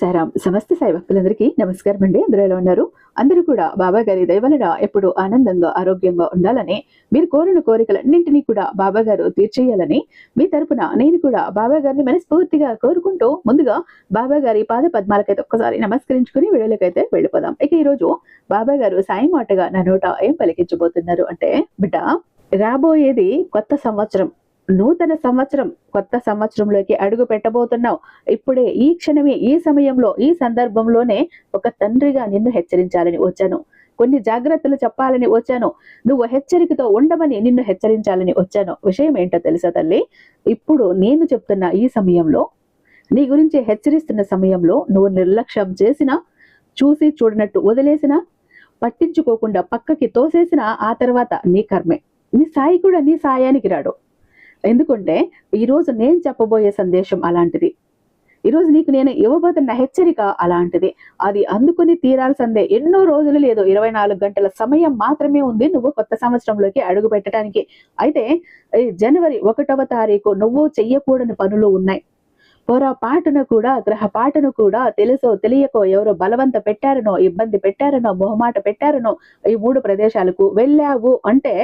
సారాం సమస్త సాయి భక్తులందరికీ నమస్కారం అండి. అందరూ ఎలా ఉన్నారు? అందరూ కూడా బాబా గారి దయ వలన ఎప్పుడు ఆనందంగా ఆరోగ్యంగా ఉండాలని, మీరు కోరిన కోరికలన్నింటినీ కూడా బాబా గారు తీర్చేయాలని మీ తరపున నేను కూడా బాబా గారిని మనస్ఫూర్తిగా కోరుకుంటూ ముందుగా బాబా గారి పాద పద్మాలకైతే ఒక్కసారి నమస్కరించుకుని వీడియోలకైతే వెళ్ళిపోదాం. ఇక ఈ రోజు బాబా గారు సాయి మాటగా నా నోట ఏం పలికించబోతున్నారు అంటే, బిడ్డ, రాబోయేది కొత్త సంవత్సరం, నూతన సంవత్సరం, కొత్త సంవత్సరంలోకి అడుగు పెట్టబోతున్నావు. ఇప్పుడే, ఈ క్షణమే, ఈ సమయంలో, ఈ సందర్భంలోనే ఒక తండ్రిగా నిన్ను హెచ్చరించాలని వచ్చాను. కొన్ని జాగ్రత్తలు చెప్పాలని వచ్చాను. నువ్వు హెచ్చరికతో ఉండమని నిన్ను హెచ్చరించాలని వచ్చాను. విషయం ఏంటో తెలుసా తల్లి? ఇప్పుడు నేను చెప్తున్న ఈ సమయంలో, నీ గురించి హెచ్చరిస్తున్న సమయంలో నువ్వు నిర్లక్ష్యం చేసినా, చూసి చూడనట్టు వదిలేసినా, పట్టించుకోకుండా పక్కకి తోసేసినా ఆ తర్వాత నీ కర్మే. నీ సాయి కూడా నీ సాయానికి రాడు. ఎందుకంటే ఈరోజు నేను చెప్పబోయే సందేశం అలాంటిది. ఈరోజు నీకు నేను ఇవ్వబోతున్న హెచ్చరిక అలాంటిది. అది అందుకుని తీరాల్సిందే. ఎన్నో రోజులు లేదు, 24 గంటల సమయం మాత్రమే ఉంది నువ్వు కొత్త సంవత్సరంలోకి అడుగు పెట్టడానికి. అయితే జనవరి 1వ తారీఖు నువ్వు చెయ్యకూడని పనులు ఉన్నాయి. పొరపాటును కూడా, గ్రహపాటును కూడా, తెలుసో తెలియకో ఎవరో బలవంత పెట్టారనో, ఇబ్బంది పెట్టారనో, మొహమాట పెట్టారనో ఈ 3 ప్రదేశాలకు వెళ్ళావు అంటే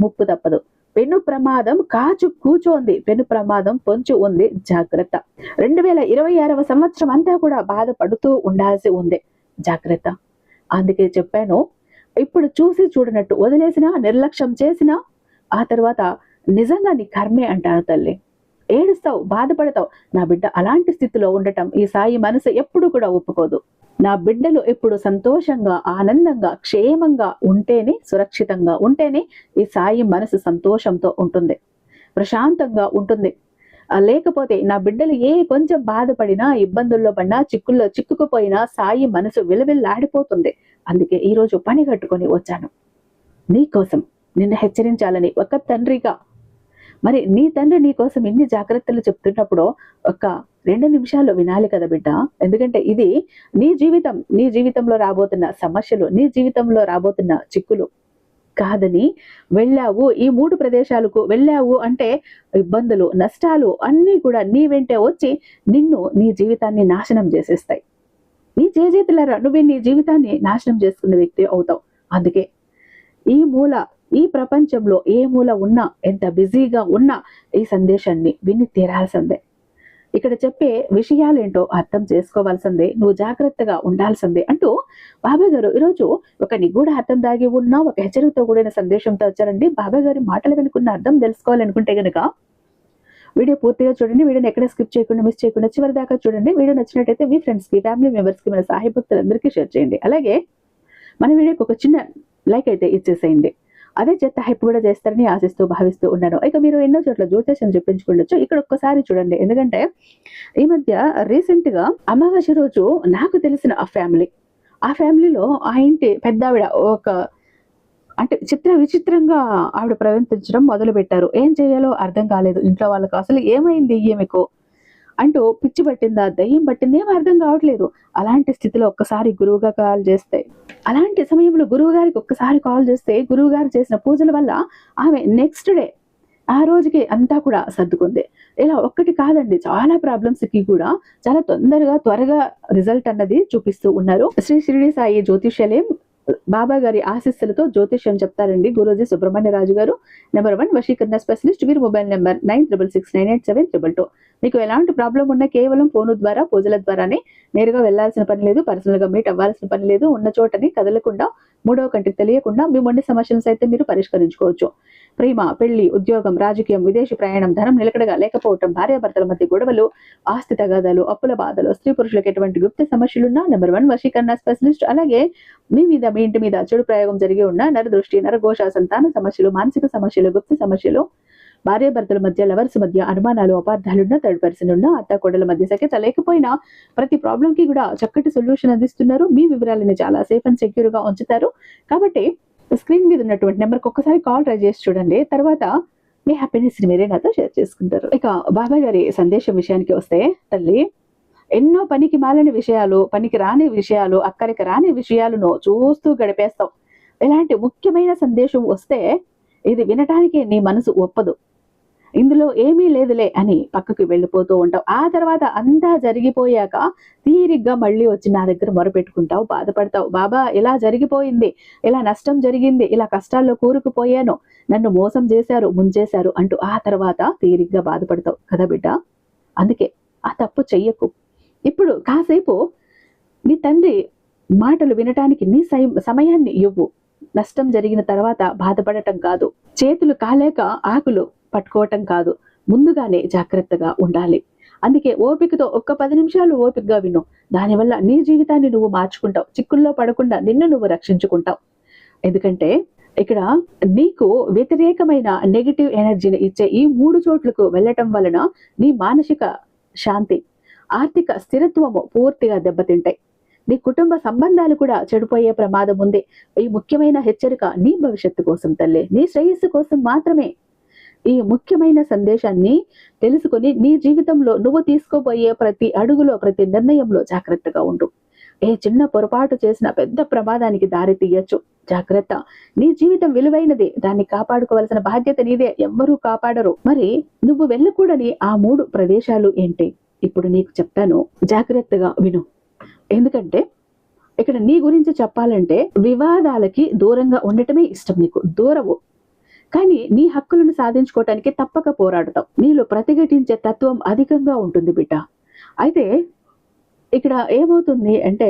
ముప్పు తప్పదు. పెను ప్రమాదం కాచు కూచోంది, పెను ప్రమాదం పొంచి ఉంది, జాగ్రత్త. 2026వ సంవత్సరం అంతా కూడా బాధపడుతూ ఉండాల్సి ఉంది, జాగ్రత్త. అందుకే చెప్పాను, ఇప్పుడు చూసి చూడనట్టు వదిలేసినా, నిర్లక్ష్యం చేసినా ఆ తర్వాత నిజంగా నీ కర్మే అంటాను తల్లి. ఏడుస్తావు, బాధపడతావు. నా బిడ్డ అలాంటి స్థితిలో ఉండటం ఈ సాయి మనసు ఎప్పుడు కూడా ఒప్పుకోదు. నా బిడ్డలు ఎప్పుడు సంతోషంగా, ఆనందంగా, క్షేమంగా ఉంటేనే, సురక్షితంగా ఉంటేనే ఈ సాయి మనసు సంతోషంతో ఉంటుంది, ప్రశాంతంగా ఉంటుంది. లేకపోతే నా బిడ్డలు కొంచెం బాధపడినా, ఇబ్బందుల్లో పడినా, చిక్కుల్లో చిక్కుకుపోయినా సాయి మనసు విలవిల్లాడిపోతుంది. అందుకే ఈరోజు పని కట్టుకొని వచ్చాను నీ కోసం, నిన్ను హెచ్చరించాలని ఒక తండ్రిగా. మరి నీ తండ్రి నీ కోసం ఇన్ని జాగ్రత్తలు చెప్తున్నప్పుడు ఒక 2 నిమిషాలు వినాలి కదా బిడ్డ. ఎందుకంటే ఇది నీ జీవితం, నీ జీవితంలో రాబోతున్న సమస్యలు, నీ జీవితంలో రాబోతున్న చిక్కులు కాదని వెళ్ళావు. ఈ 3 ప్రదేశాలకు వెళ్ళావు అంటే ఇబ్బందులు, నష్టాలు అన్నీ కూడా నీ వెంటే వచ్చి నిన్ను, నీ జీవితాన్ని నాశనం చేసేస్తాయి. నీ చేతులారా నువ్వే నీ జీవితాన్ని నాశనం చేసుకున్న వ్యక్తి అవుతావు. అందుకే ఈ మూల, ఈ ప్రపంచంలో ఏ మూల ఉన్నా, ఎంత బిజీగా ఉన్నా ఈ సందేశాన్ని విని తీరాల్సిందే. ఇక్కడ చెప్పే విషయాలేంటో అర్థం చేసుకోవాల్సిందే, నువ్వు జాగ్రత్తగా ఉండాల్సిందే అంటూ బాబా గారు ఈరోజు ఒక నిగూఢ అర్థం దాగి ఉన్న ఒక హెచ్చరికతో కూడిన సందేశంతో వచ్చారండి. బాబా గారి మాటలు వెనుకున్న అర్థం తెలుసుకోవాలనుకుంటే గనుక వీడియో పూర్తిగా చూడండి. వీడియోని ఎక్కడ స్కిప్ చేయకుండా, మిస్ చేయకుండా చివరి దాకా చూడండి. వీడియో నచ్చినట్టయితే మీ ఫ్రెండ్స్కి, ఫ్యామిలీ మెంబర్స్కి, మన సాయి భక్తులందరికీ షేర్ చేయండి. అలాగే మన వీడియోకి ఒక చిన్న లైక్ అయితే ఇచ్చేసేయండి. అదే చేత హైప్ కూడా చేస్తారని ఆశిస్తూ భావిస్తూ ఉన్నాను. ఇక మీరు ఎన్నో చోట్ల జ్యోతిష్యం చెప్పించుకోవచ్చు, ఇక్కడ ఒక్కసారి చూడండి. ఎందుకంటే ఈ మధ్య రీసెంట్ గా అమావాస్య రోజు నాకు తెలిసిన ఆ ఫ్యామిలీలో ఆ ఇంటి పెద్ద ఆవిడ అంటే విచిత్రంగా ఆవిడ ప్రవర్తించడం మొదలు పెట్టారు. ఏం చేయాలో అర్థం కాలేదు. ఇంట్లో వాళ్ళకు అసలు ఏమైంది ఈమెకు అంటూ పిచ్చి పట్టిందా, దయ్యం పట్టింది, ఏం అర్థం కావట్లేదు. అలాంటి స్థితిలో ఒక్కసారి గురువుగా కాల్ చేస్తే, అలాంటి సమయంలో గురువు గారికి ఒక్కసారి కాల్ చేస్తే, గురువు గారు చేసిన పూజల వల్ల ఆమె నెక్స్ట్ డే ఆ రోజుకి అంతా కూడా సర్దుకుంది. ఇలా ఒక్కటి కాదండి, చాలా ప్రాబ్లమ్స్ కి కూడా చాలా త్వరగా రిజల్ట్ అన్నది చూపిస్తూ ఉన్నారు. శ్రీ షిరిడి సాయి జ్యోతిష్యాలయం బాబా గారి ఆశీస్సులతో జ్యోతిష్యం చెప్తారండి గురూజీ సుబ్రహ్మణ్య రాజు గారు. నెంబర్ 1 వశీకరణ స్పెషలిస్ట్. వీరి మొబైల్ నెంబర్ 96698722. మీకు ఎలాంటి ప్రాబ్లం ఉన్నా కేవలం ఫోను ద్వారా, పూజల ద్వారానే, నేరుగా వెళ్లాల్సిన పని లేదు, పర్సనల్ గా మీట్ అవ్వాల్సిన పని లేదు. ఉన్న చోటని కదలకుండా, మూడవ కంటికి తెలియకుండా మీ మొండి సమస్యలను సైతం మీరు పరిష్కరించుకోవచ్చు. ప్రేమ, పెళ్లి, ఉద్యోగం, రాజకీయం, విదేశీ ప్రయాణం, ధనం నిలకడగా లేకపోవటం, భార్యాభర్తల మధ్య గొడవలు, ఆస్తి తగాదాలు, అప్పుల బాధలు, స్త్రీ పురుషులకు ఎటువంటి గుప్త సమస్యలున్నా నెంబర్ 1 వశీకరణ స్పెషలిస్ట్. అలాగే మీ ఇంటి మీద చెడు ప్రయోగం జరిగి ఉన్న నరదృష్టి, నరఘోష, సంతాన సమస్యలు, మానసిక సమస్యలు, గుప్త సమస్యలు, భార్యాభర్తల మధ్య, లవర్స్ మధ్య అనుమానాలు, అపార్థాలున్నా, థర్డ్ పర్సన్ ఉన్నా, అత్త కోడల మధ్య సఖ్యత లేకపోయినా ప్రతి ప్రాబ్లం కి కూడా చక్కటి సొల్యూషన్ అందిస్తున్నారు. మీ వివరాలని చాలా సేఫ్ అండ్ సెక్యూర్ గా ఉంచుతారు. కాబట్టి స్క్రీన్ మీద ఉన్నటువంటి నెంబర్కి ఒక్కసారి కాల్ ట్రై చేసి చూడండి. తర్వాత మీ హ్యాపీనెస్ ని మీరే నాతో షేర్ చేసుకుంటారు. ఇక బాబా గారి సందేశం విషయానికి వస్తే, తల్లి, ఎన్నో పనికి మాలని విషయాలు, పనికి రాని విషయాలు, అక్కడికి రాని విషయాలను చూస్తూ గడిపేస్తావు. ఇలాంటి ముఖ్యమైన సందేశం వస్తే ఇది వినటానికి నీ మనసు ఒప్పదు. ఇందులో ఏమీ లేదులే అని పక్కకి వెళ్ళిపోతూ ఉంటావు. ఆ తర్వాత అంతా జరిగిపోయాక తీరిగ్గా మళ్ళీ వచ్చి నా దగ్గర మొరపెట్టుకుంటావు, బాధపడతావు. బాబా ఇలా జరిగిపోయింది, ఇలా నష్టం జరిగింది, ఇలా కష్టాల్లో కూరుకుపోయాను, నన్ను మోసం చేశారు, ముంచేశారు అంటూ ఆ తర్వాత తీరిగ్గా బాధపడతావు కదా బిడ్డ. అందుకే ఆ తప్పు చెయ్యకు. ఇప్పుడు కాసేపు నీ తండ్రి మాటలు వినటానికి నీ సమయాన్ని ఇవ్వు. నష్టం జరిగిన తర్వాత బాధపడటం కాదు, చేతులు కాలేక ఆకులు పట్టుకోవటం కాదు, ముందుగానే జాగ్రత్తగా ఉండాలి. అందుకే ఓపికతో ఒక్క 10 నిమిషాలు ఓపికగా విను. దానివల్ల నీ జీవితాన్ని నువ్వు మార్చుకుంటావు, చిక్కుల్లో పడకుండా నిన్ను నువ్వు రక్షించుకుంటావు. ఎందుకంటే ఇక్కడ నీకు వ్యతిరేకమైన నెగిటివ్ ఎనర్జీని ఇచ్చే ఈ 3 చోట్లకు వెళ్ళటం వలన నీ మానసిక శాంతి, ఆర్థిక స్థిరత్వము పూర్తిగా దెబ్బతింటాయి. నీ కుటుంబ సంబంధాలు కూడా చెడిపోయే ప్రమాదం ఉంది. ఈ ముఖ్యమైన హెచ్చరిక నీ భవిష్యత్తు కోసం తల్లి, నీ శ్రేయస్సు కోసం మాత్రమే. ఈ ముఖ్యమైన సందేశాన్ని తెలుసుకొని నీ జీవితంలో నువ్వు తీసుకోబోయే ప్రతి అడుగులో, ప్రతి నిర్ణయంలో జాగ్రత్తగా ఉండు. ఏ చిన్న పొరపాటు చేసిన పెద్ద ప్రమాదానికి దారి తీయచ్చు. జాగ్రత్త. నీ జీవితం విలువైనది, దాన్ని కాపాడుకోవాల్సిన బాధ్యత నీదే, ఎవ్వరూ కాపాడరు. మరి నువ్వు వెళ్ళకూడని ఆ 3 ప్రదేశాలు ఏంటి ఇప్పుడు నీకు చెప్తాను, జాగ్రత్తగా విను. ఎందుకంటే ఇక్కడ నీ గురించి చెప్పాలంటే వివాదాలకి దూరంగా ఉండటమే ఇష్టం నీకు, దూరవు. కానీ నీ హక్కులను సాధించుకోవటానికి తప్పక పోరాడతావు. నీలో ప్రతిఘటించే తత్వం అధికంగా ఉంటుంది బిడ్డ. అయితే ఇక్కడ ఏమవుతుంది అంటే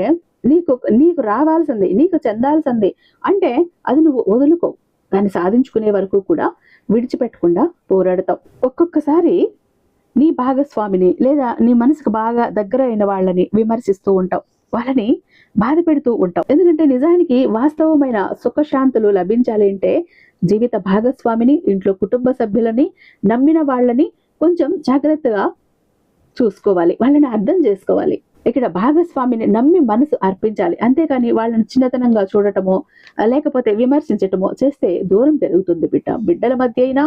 నీకు నీకు రావాల్సింది, నీకు చెందాల్సింది అంటే అది నువ్వు వదులుకో. దాన్ని సాధించుకునే వరకు కూడా విడిచిపెట్టకుండా పోరాడతావు. ఒక్కొక్కసారి నీ భాగస్వామిని లేదా నీ మనసుకు బాగా దగ్గర అయిన వాళ్ళని విమర్శిస్తూ ఉంటావు, వాళ్ళని బాధ పెడుతూ ఉంటావు. ఎందుకంటే నిజానికి వాస్తవమైన సుఖశాంతులు లభించాలి అంటే జీవిత భాగస్వామిని, ఇంట్లో కుటుంబ సభ్యులని, నమ్మిన వాళ్ళని కొంచెం జాగ్రత్తగా చూసుకోవాలి, వాళ్ళని అర్థం చేసుకోవాలి. ఇక్కడ భాగస్వామిని నమ్మి మనసు అర్పించాలి. అంతేకాని వాళ్ళని చిన్నతనంగా చూడటమో లేకపోతే విమర్శించటమో చేస్తే దూరం పెరుగుతుంది బిడ్డ. బిడ్డల మధ్య అయినా,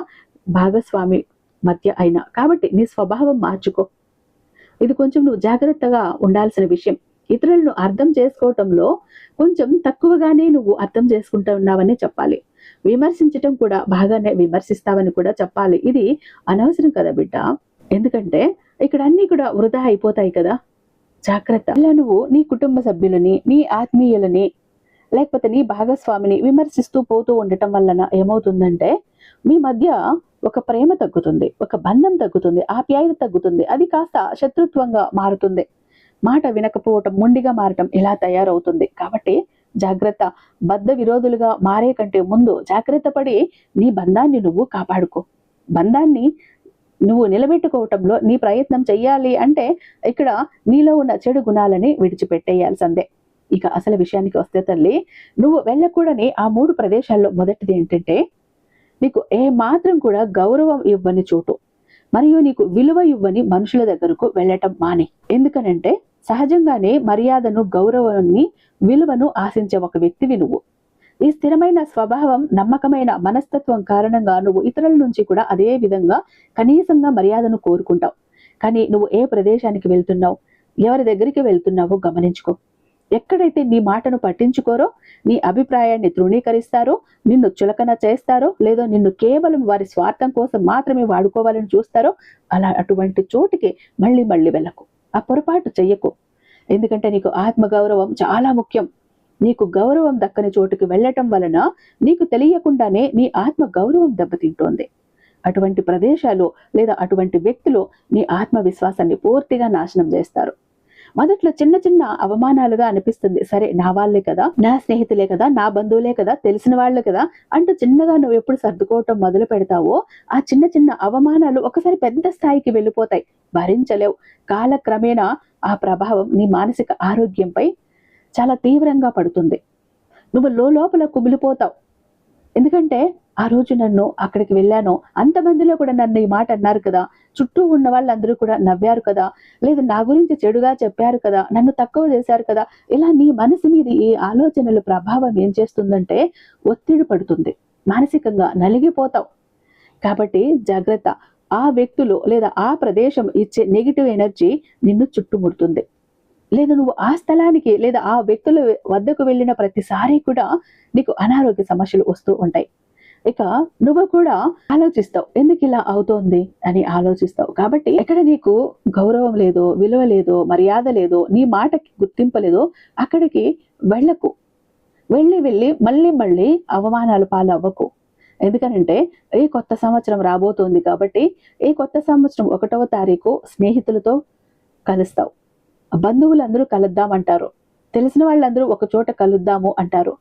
భాగస్వామి మధ్య అయినా. కాబట్టి నీ స్వభావం మార్చుకో. ఇది కొంచెం నువ్వు జాగ్రత్తగా ఉండాల్సిన విషయం. ఇతరులను అర్థం చేసుకోవటంలో కొంచెం తక్కువగానే నువ్వు అర్థం చేసుకుంటూ ఉన్నావని చెప్పాలి. విమర్శించటం కూడా బాగానే విమర్శిస్తావని కూడా చెప్పాలి. ఇది అనవసరం కదా బిడ్డ. ఎందుకంటే ఇక్కడ అన్ని కూడా వృధా అయిపోతాయి కదా. జాగ్రత్త. ఇలా నువ్వు నీ కుటుంబ సభ్యులని, నీ ఆత్మీయులని లేకపోతే నీ భాగస్వామిని విమర్శిస్తూ పోతూ ఉండటం వలన ఏమవుతుందంటే మీ మధ్య ఒక ప్రేమ తగ్గుతుంది, ఒక బంధం తగ్గుతుంది, ఆప్యాయత తగ్గుతుంది. అది కాస్త శత్రుత్వంగా మారుతుంది. మాట వినకపోవటం, మొండిగా మారటం ఇలా తయారవుతుంది. కాబట్టి జాగ్రత్త. బద్ధ విరోధులుగా మారే కంటే ముందు జాగ్రత్త పడి నీ బంధాన్ని నువ్వు కాపాడుకో. బంధాన్ని నువ్వు నిలబెట్టుకోవటంలో నీ ప్రయత్నం చెయ్యాలి అంటే ఇక్కడ నీలో ఉన్న చెడు గుణాలని విడిచిపెట్టేయాల్సిందే. ఇక అసలు విషయానికి వస్తే తల్లి, నువ్వు వెళ్ళకూడని ఆ 3 ప్రదేశాల్లో మొదటిది ఏంటంటే నీకు ఏ మాత్రం కూడా గౌరవం ఇవ్వని చోటు, మరియు నీకు విలువ ఇవ్వని మనుషుల దగ్గరకు వెళ్ళటం మాని. ఎందుకనంటే సహజంగానే మర్యాదను, గౌరవాన్ని, విలువను ఆశించే ఒక వ్యక్తివి నువ్వు. ఈ స్థిరమైన స్వభావం, నమ్మకమైన మనస్తత్వం కారణంగా నువ్వు ఇతరుల నుంచి కూడా అదే విధంగా కనీసంగా మర్యాదను కోరుకుంటావు. కానీ నువ్వు ఏ ప్రదేశానికి వెళ్తున్నావు, ఎవరి దగ్గరికి వెళ్తున్నావో గమనించుకో. ఎక్కడైతే నీ మాటను పట్టించుకోరో, నీ అభిప్రాయాన్ని తృణీకరిస్తారో, నిన్ను చులకన చేస్తారో, లేదో నిన్ను కేవలం వారి స్వార్థం కోసం మాత్రమే వాడుకోవాలని చూస్తారో అటువంటి చోటికి మళ్ళీ వెళ్ళకు. ఆ పొరపాటు చెయ్యకు. ఎందుకంటే నీకు ఆత్మగౌరవం చాలా ముఖ్యం. నీకు గౌరవం దక్కని చోటుకి వెళ్ళటం వలన నీకు తెలియకుండానే నీ ఆత్మ గౌరవం దెబ్బతింటోంది. అటువంటి ప్రదేశాలు లేదా అటువంటి వ్యక్తులు నీ ఆత్మవిశ్వాసాన్ని పూర్తిగా నాశనం చేస్తారు. మొదట్లో చిన్న చిన్న అవమానాలుగా అనిపిస్తుంది. సరే, నా వాళ్ళే కదా, నా స్నేహితులే కదా, నా బంధువులే కదా, తెలిసిన వాళ్ళే కదా అంటూ చిన్నగా నువ్వు ఎప్పుడు సర్దుకోవటం మొదలు పెడతావో ఆ చిన్న చిన్న అవమానాలు ఒకసారి పెద్ద స్థాయికి వెళ్ళిపోతాయి. భరించలేవు. కాలక్రమేణా ఆ ప్రభావం నీ మానసిక ఆరోగ్యంపై చాలా తీవ్రంగా పడుతుంది. నువ్వు లోపల కుమిలిపోతావు. ఎందుకంటే ఆ రోజు నన్ను అక్కడికి వెళ్ళాను, అంతమందిలో కూడా నన్ను ఈ మాట అన్నారు కదా, చుట్టూ ఉన్న వాళ్ళందరూ కూడా నవ్వారు కదా, లేదా నా గురించి చెడుగా చెప్పారు కదా, నన్ను తక్కువ చేశారు కదా, ఇలా నీ మనసు మీద ఈ ఆలోచనల ప్రభావం ఏం చేస్తుందంటే ఒత్తిడి పడుతుంది. మానసికంగా నలిగిపోతావు. కాబట్టి జాగ్రత్త. ఆ వ్యక్తులు లేదా ఆ ప్రదేశం ఇచ్చే నెగిటివ్ ఎనర్జీ నిన్ను చుట్టుముడుతుంది. లేదా నువ్వు ఆ స్థలానికి లేదా ఆ వ్యక్తుల వద్దకు వెళ్ళిన ప్రతిసారి కూడా నీకు అనారోగ్య సమస్యలు వస్తూ ఉంటాయి. ఇక నువ్వు కూడా ఆలోచిస్తావు, ఎందుకు ఇలా అవుతోంది అని ఆలోచిస్తావు. కాబట్టి ఎక్కడ నీకు గౌరవం లేదో, విలువ లేదో, మర్యాద లేదో, నీ మాటకి గుర్తింపు లేదో అక్కడికి వెళ్ళకు. వెళ్ళి మళ్ళీ మళ్ళీ అవమానాలు పాలవ్వకు. ఎందుకనంటే ఈ కొత్త సంవత్సరం రాబోతోంది కాబట్టి ఈ కొత్త సంవత్సరం 1వ తారీఖు స్నేహితులతో కలుస్తావు. బంధువులందరూ కలుద్దామంటారు, తెలిసిన వాళ్ళందరూ ఒక చోట కలుద్దాము అంటారు.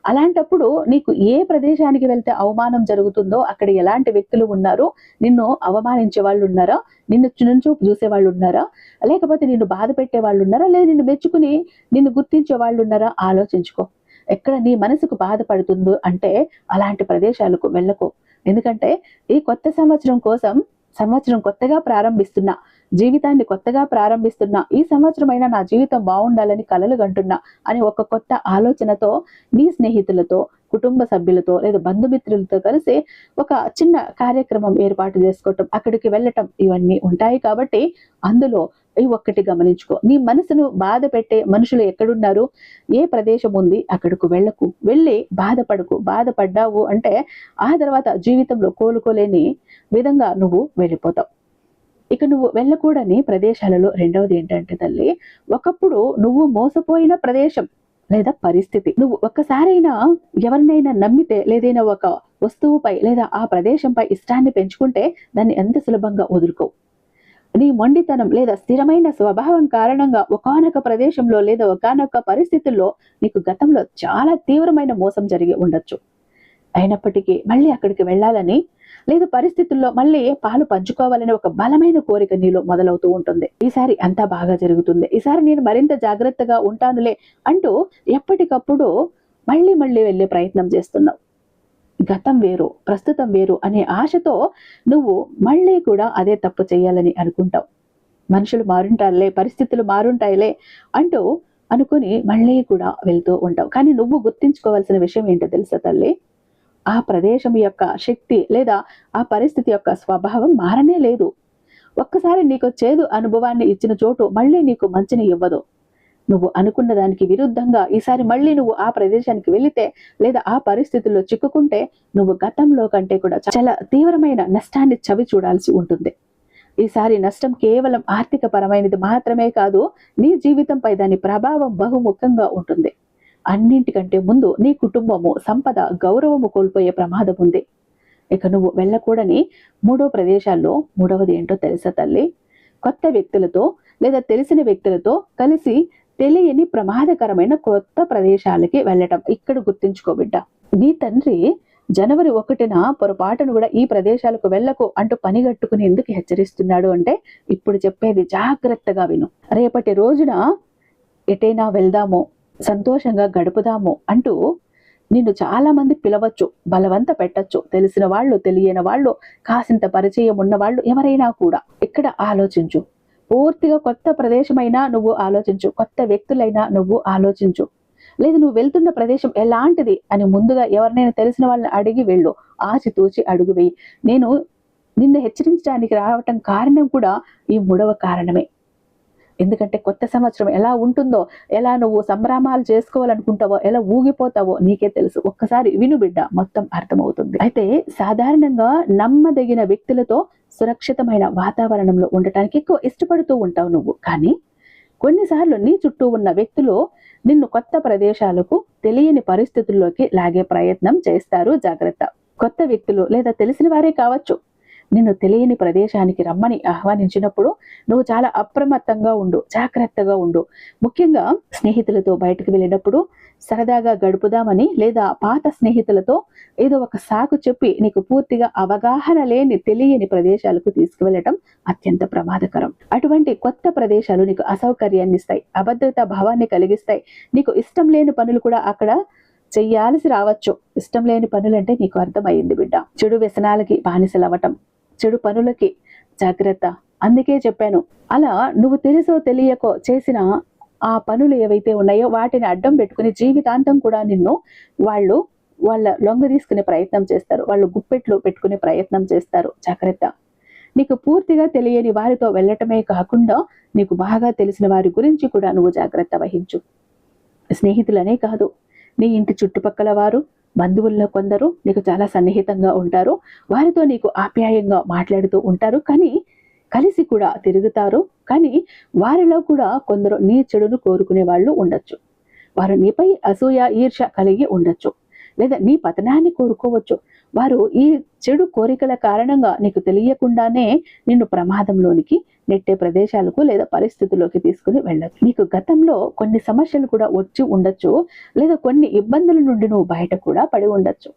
అలాంటప్పుడు నీకు ఏ ప్రదేశానికి వెళ్తే అవమానం జరుగుతుందో, అక్కడ ఎలాంటి వ్యక్తులు ఉన్నారు, నిన్ను అవమానించే వాళ్ళు ఉన్నారా, నిన్ను చునుచూపు చూసే వాళ్ళు ఉన్నారా, లేకపోతే నిన్ను బాధ పెట్టే వాళ్ళు ఉన్నారా, లేదా నిన్ను మెచ్చుకుని నిన్ను గుర్తించే వాళ్ళు ఉన్నారా, ఆలోచించుకో. ఎక్కడ నీ మనసుకు బాధపడుతుందో అంటే అలాంటి ప్రదేశాలకు వెళ్ళకు. ఎందుకంటే ఈ కొత్త సంవత్సరం కోసం, సంవత్సరం కొత్తగా ప్రారంభిస్తున్నా, జీవితాన్ని కొత్తగా ప్రారంభిస్తున్నా, ఈ సంవత్సరమైనా నా జీవితం బాగుండాలని కలలు కంటున్నా అని ఒక కొత్త ఆలోచనతో నీ స్నేహితులతో, కుటుంబ సభ్యులతో లేదా బంధుమిత్రులతో కలిసి ఒక చిన్న కార్యక్రమం ఏర్పాటు చేసుకోవటం, అక్కడికి వెళ్ళటం, ఇవన్నీ ఉంటాయి. కాబట్టి అందులో ఈ ఒక్కటి గమనించుకో. నీ మనసును బాధ పెట్టే మనుషులు ఎక్కడున్నారు, ఏ ప్రదేశం ఉంది, అక్కడకు వెళ్ళకు. వెళ్ళి బాధపడకు. బాధపడ్డావు అంటే ఆ తర్వాత జీవితంలో కోలుకోలేని విధంగా నువ్వు వెళ్ళిపోతావు. ఇక నువ్వు వెళ్ళకూడని ప్రదేశాలలో రెండవది ఏంటంటే తల్లి, ఒకప్పుడు నువ్వు మోసపోయిన ప్రదేశం లేదా పరిస్థితి. నువ్వు ఒక్కసారైనా ఎవరినైనా నమ్మితే, లేదైనా ఒక వస్తువుపై లేదా ఆ ప్రదేశంపై ఇష్టాన్ని పెంచుకుంటే దాన్ని ఎంత సులభంగా వదులుకోవు. నీ మొండితనం లేదా స్థిరమైన స్వభావం కారణంగా ఒకానొక ప్రదేశంలో లేదా ఒకానొక పరిస్థితుల్లో నీకు గతంలో చాలా తీవ్రమైన మోసం జరిగి ఉండొచ్చు. అయినప్పటికీ మళ్ళీ అక్కడికి వెళ్ళాలని లేదా పరిస్థితుల్లో మళ్ళీ పాలు పంచుకోవాలని ఒక బలమైన కోరిక నీలో మొదలవుతూ ఉంటుంది. ఈసారి అంతా బాగా జరుగుతుంది, ఈసారి నేను మరింత జాగ్రత్తగా ఉంటానులే అంటూ ఎప్పటికప్పుడు మళ్ళీ వెళ్ళే ప్రయత్నం చేస్తున్నావు. గతం వేరు, ప్రస్తుతం వేరు అనే ఆశతో నువ్వు మళ్ళీ కూడా అదే తప్పు చేయాలని అనుకుంటావు. మనుషులు మారుంటారులే, పరిస్థితులు మారుంటాయిలే అంటూ అనుకుని మళ్ళీ కూడా వెళ్తూ ఉంటావు. కానీ నువ్వు గుర్తించుకోవాల్సిన విషయం ఏంటో తెలుసా తల్లి, ఆ ప్రదేశం యొక్క శక్తి లేదా ఆ పరిస్థితి యొక్క స్వభావం మారనే లేదు. ఒక్కసారి నీకు చేదు అనుభవాన్ని ఇచ్చిన చోటు మళ్ళీ నీకు మంచిని ఇవ్వదు. నువ్వు అనుకున్న దానికి విరుద్ధంగా ఈసారి మళ్ళీ నువ్వు ఆ ప్రదేశానికి వెళితే లేదా ఆ పరిస్థితుల్లో చిక్కుకుంటే నువ్వు గతంలో కంటే కూడా చాలా తీవ్రమైన నష్టాన్ని చవి చూడాల్సి ఉంటుంది. ఈసారి నష్టం కేవలం ఆర్థిక పరమైనది మాత్రమే కాదు, నీ జీవితంపై దాని ప్రభావం బహుముఖంగా ఉంటుంది. అన్నింటికంటే ముందు నీ కుటుంబము, సంపద, గౌరవము కోల్పోయే ప్రమాదం ఉంది. ఇక నువ్వు వెళ్ళకూడని మూడో ప్రదేశాల్లో మూడవది ఏంటో తెలుసా తల్లి, కొత్త వ్యక్తులతో లేదా తెలిసిన వ్యక్తులతో కలిసి తెలియని ప్రమాదకరమైన కొత్త ప్రదేశాలకి వెళ్ళటం. ఇక్కడ గుర్తుంచుకో బిడ్డ, నీ తండ్రి జనవరి 1న పొరపాటును కూడా ఈ ప్రదేశాలకు వెళ్ళకు అంటూ పనిగట్టుకుని ఎందుకు హెచ్చరిస్తున్నాడు అంటే, ఇప్పుడు చెప్పేది జాగ్రత్తగా విను. రేపటి రోజున ఎటైనా వెళ్దాము, సంతోషంగా గడుపుదాము అంటూ నిన్ను చాలా మంది పిలవచ్చు, బలవంత పెట్టచ్చు. తెలిసిన వాళ్ళు, తెలియని వాళ్ళు, కాసింత పరిచయం ఉన్న వాళ్ళు, ఎవరైనా కూడా. ఇక్కడ ఆలోచించు. పూర్తిగా కొత్త ప్రదేశమైనా నువ్వు ఆలోచించు, కొత్త వ్యక్తులైనా నువ్వు ఆలోచించు. లేదు నువ్వు వెళ్తున్న ప్రదేశం ఎలాంటిది అని ముందుగా ఎవరినైనా తెలిసిన వాళ్ళని అడిగి వెళ్ళు. ఆచితూచి అడుగు వేయి. నేను నిన్ను హెచ్చరించడానికి రావటం కారణం కూడా ఈ మూడవ కారణమే. ఎందుకంటే కొత్త సంవత్సరం ఎలా ఉంటుందో, ఎలా నువ్వు సంభ్రమాలు చేసుకోవాలనుకుంటావో, ఎలా ఊగిపోతావో నీకే తెలుసు. ఒక్కసారి విను బిడ్డ, మొత్తం అర్థమవుతుంది. అయితే సాధారణంగా నమ్మదగిన వ్యక్తులతో సురక్షితమైన వాతావరణంలో ఉండటానికి ఎక్కువ ఇష్టపడుతూ ఉంటావు నువ్వు. కానీ కొన్నిసార్లు నీ చుట్టూ ఉన్న వ్యక్తులు నిన్ను కొత్త ప్రదేశాలకు, తెలియని పరిస్థితుల్లోకి లాగే ప్రయత్నం చేస్తారు. జాగ్రత్త. కొత్త వ్యక్తులు లేదా తెలిసిన వారే కావచ్చు, నిన్ను తెలియని ప్రదేశానికి రమ్మని ఆహ్వానించినప్పుడు నువ్వు చాలా అప్రమత్తంగా ఉండు, జాగ్రత్తగా ఉండు. ముఖ్యంగా స్నేహితులతో బయటకు వెళ్ళినప్పుడు సరదాగా గడుపుదామని లేదా పాత స్నేహితులతో ఏదో ఒక సాకు చెప్పి నీకు పూర్తిగా అవగాహన లేని తెలియని ప్రదేశాలకు తీసుకువెళ్ళటం అత్యంత ప్రమాదకరం. అటువంటి కొత్త ప్రదేశాలు నీకు అసౌకర్యాన్ని ఇస్తాయి, అభద్రతా భావాన్ని కలిగిస్తాయి. నీకు ఇష్టం లేని పనులు కూడా అక్కడ చెయ్యాల్సి రావచ్చు. ఇష్టం లేని పనులంటే నీకు అర్థమైంది బిడ్డ. చెడు వ్యసనాలకి బానిసలవ్వటం, చెడు పనులకి జాగ్రత్త. అందుకే చెప్పాను, అలా నువ్వు తెలుసో తెలియకో చేసిన ఆ పనులు ఏవైతే ఉన్నాయో వాటిని అడ్డం పెట్టుకుని జీవితాంతం కూడా నిన్ను వాళ్ళ లొంగ తీసుకునే ప్రయత్నం చేస్తారు, వాళ్ళు గుప్పెట్లు పెట్టుకునే ప్రయత్నం చేస్తారు. జాగ్రత్త. నీకు పూర్తిగా తెలియని వారితో వెళ్ళటమే కాకుండా నీకు బాగా తెలిసిన వారి గురించి కూడా నువ్వు జాగ్రత్త వహించు. స్నేహితులనే కాదు, నీ ఇంటి చుట్టుపక్కల వారు, బంధువుల్లో కొందరు నీకు చాలా సన్నిహితంగా ఉంటారు, వారితో నీకు ఆప్యాయంగా మాట్లాడుతూ ఉంటారు, కానీ కలిసి కూడా తిరుగుతారు. కానీ వారిలో కూడా కొందరు నీ చెడును కోరుకునే వాళ్ళు ఉండొచ్చు. వారు నీపై అసూయ ఈర్ష్య కలిగి ఉండొచ్చు, లేదా నీ పతనాన్ని కోరుకోవచ్చు. వారు ఈ చెడు కోరికల కారణంగా నీకు తెలియకుండానే నిన్ను ప్రమాదంలోనికి నెట్టే ప్రదేశాలకు లేదా పరిస్థితుల్లోకి తీసుకుని వెళ్ళచ్చు. నీకు గతంలో కొన్ని సమస్యలు కూడా వచ్చి ఉండొచ్చు, లేదా కొన్ని ఇబ్బందుల నుండి నువ్వు బయట కూడా పడి ఉండొచ్చు.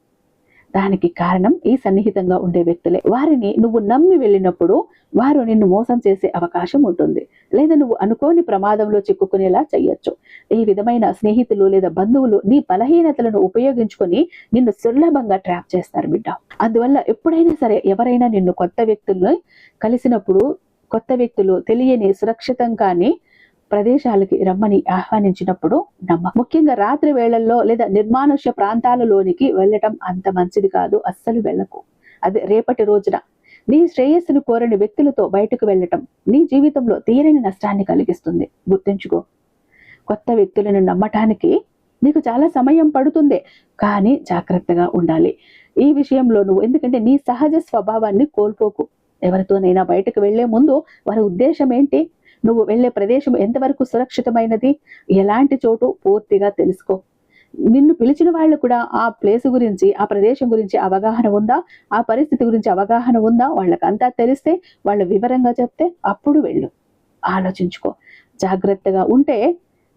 దానికి కారణం ఈ సన్నిహితంగా ఉండే వ్యక్తులే. వారిని నువ్వు నమ్మి వెళ్ళినప్పుడు వారు నిన్ను మోసం చేసే అవకాశం ఉంటుంది, లేదా నువ్వు అనుకోని ప్రమాదంలో చిక్కుకునేలా చెయ్యొచ్చు. ఈ విధమైన స్నేహితులు లేదా బంధువులు నీ బలహీనతలను ఉపయోగించుకొని నిన్ను సులభంగా ట్రాప్ చేస్తారు బిడ్డ. అందువల్ల ఎప్పుడైనా సరే ఎవరైనా నిన్ను కొత్త వ్యక్తులు తెలియని సురక్షితం కాని ప్రదేశాలకి రమ్మని ఆహ్వానించినప్పుడు ముఖ్యంగా రాత్రి వేళల్లో లేదా నిర్మానుష్య ప్రాంతాలలోనికి వెళ్ళటం అంత మంచిది కాదు. అస్సలు వెళ్ళకు. అది రేపటి రోజున నీ శ్రేయస్సును కోరని వ్యక్తులతో బయటకు వెళ్ళటం నీ జీవితంలో తీరని నష్టాన్ని కలిగిస్తుంది. గుర్తుంచుకో, కొత్త వ్యక్తులను నమ్మటానికి నీకు చాలా సమయం పడుతుంది, కానీ జాగ్రత్తగా ఉండాలి ఈ విషయంలో నువ్వు. ఎందుకంటే నీ సహజ స్వభావాన్ని కోల్పోకు. ఎవరితోనైనా బయటకు వెళ్లే ముందు వారి ఉద్దేశం ఏంటి, నువ్వు వెళ్లే ప్రదేశం ఎంతవరకు సురక్షితమైనది, ఎలాంటి చోటు పూర్తిగా తెలుసుకో. నిన్ను పిలిచిన వాళ్ళు కూడా ఆ ప్లేస్ గురించి, ఆ ప్రదేశం గురించి అవగాహన ఉందా, ఆ పరిస్థితి గురించి అవగాహన ఉందా, వాళ్ళకంతా తెలిస్తే వాళ్ళు వివరంగా చెప్తే అప్పుడు వెళ్ళు. ఆలోచించుకో. జాగ్రత్తగా ఉంటే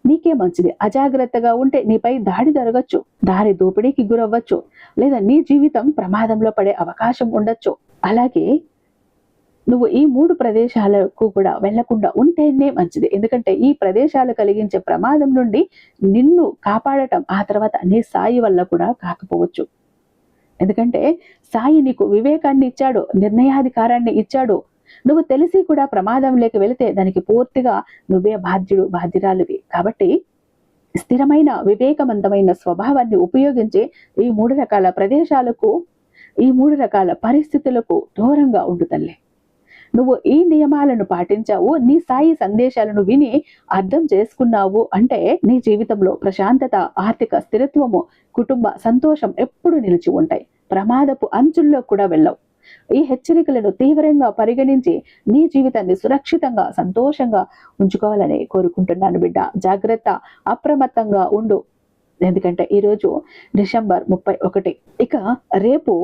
నీకే మంచిది. అజాగ్రత్తగా ఉంటే నీపై దాడి జరగచ్చు, దారి దోపిడీకి గురవ్వచ్చు, లేదా నీ జీవితం ప్రమాదంలో పడే అవకాశం ఉండొచ్చు. అలాగే నువ్వు ఈ 3 ప్రదేశాలకు కూడా వెళ్లకుండా ఉంటేనే మంచిది. ఎందుకంటే ఈ ప్రదేశాలు కలిగించే ప్రమాదం నుండి నిన్ను కాపాడటం ఆ తర్వాత నీ సాయి వల్ల కూడా కాకపోవచ్చు. ఎందుకంటే సాయి నీకు వివేకాన్ని ఇచ్చాడు, నిర్ణయాధికారాన్ని ఇచ్చాడు. నువ్వు తెలిసి కూడా ప్రమాదంలోకి వెళితే దానికి పూర్తిగా నువ్వే బాధ్యురాలివి. కాబట్టి స్థిరమైన వివేకవంతమైన స్వభావాన్ని ఉపయోగించి ఈ 3 రకాల ప్రదేశాలకు, ఈ 3 రకాల పరిస్థితులకు దూరంగా ఉండు తల్లి. నువ్వు ఈ నియమాలను పాటించావు, నీ సాయి సందేశాలను విని అర్థం చేసుకున్నావు అంటే నీ జీవితంలో ప్రశాంతత, ఆర్థిక స్థిరత్వము, కుటుంబ సంతోషం ఎప్పుడు నిలిచి ఉంటాయి. ప్రమాదపు అంచుల్లో కూడా వెళ్ళవు. ఈ హెచ్చరికలను తీవ్రంగా పరిగణించి నీ జీవితాన్ని సురక్షితంగా, సంతోషంగా ఉంచుకోవాలని కోరుకుంటున్నాను బిడ్డ. జాగ్రత్త, అప్రమత్తంగా ఉండు. ఎందుకంటే ఈరోజు డిసెంబర్ 31. ఇక రేపు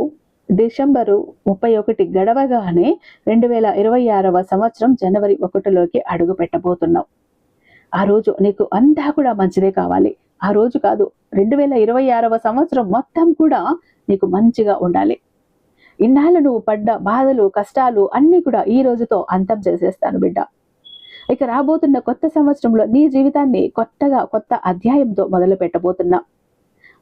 డిసెంబరు 31 గడవగానే 2026వ సంవత్సరం జనవరి 1లోకి అడుగు పెట్టబోతున్నావు. ఆ రోజు నీకు అంతా కూడా మంచిదే కావాలి. ఆ రోజు కాదు, 2026వ సంవత్సరం మొత్తం కూడా నీకు మంచిగా ఉండాలి. ఇన్నాళ్ళు నువ్వు పడ్డ బాధలు, కష్టాలు అన్నీ కూడా ఈ రోజుతో అంతం చేసేస్తాను బిడ్డ. ఇక రాబోతున్న కొత్త సంవత్సరంలో నీ జీవితాన్ని కొత్త అధ్యాయంతో మొదలు పెట్టబోతున్నా.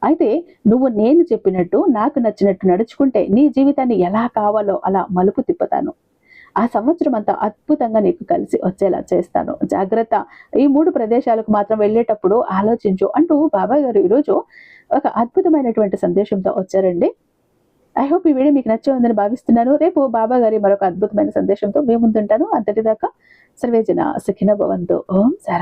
అయితే నువ్వు నేను చెప్పినట్టు, నాకు నచ్చినట్టు నడుచుకుంటే నీ జీవితాన్ని ఎలా కావాలో అలా మలుపు తిప్పుతాను. ఆ సంవత్సరం అంతా అద్భుతంగా నీకు కలిసి వచ్చేలా చేస్తాను. జాగ్రత్త. ఈ 3 ప్రదేశాలకు మాత్రం వెళ్ళేటప్పుడు ఆలోచించు అంటూ బాబా గారు ఈరోజు ఒక అద్భుతమైనటువంటి సందేశంతో వచ్చారండి. ఐ హోప్ ఈ వీడియో మీకు నచ్చే ఉందని భావిస్తున్నాను. రేపు బాబా గారి మరొక అద్భుతమైన సందేశంతో మీ ముందుంటాను. అంతటిదాకా సర్వేజన సుఖినో భవంతు. ఓం సారా.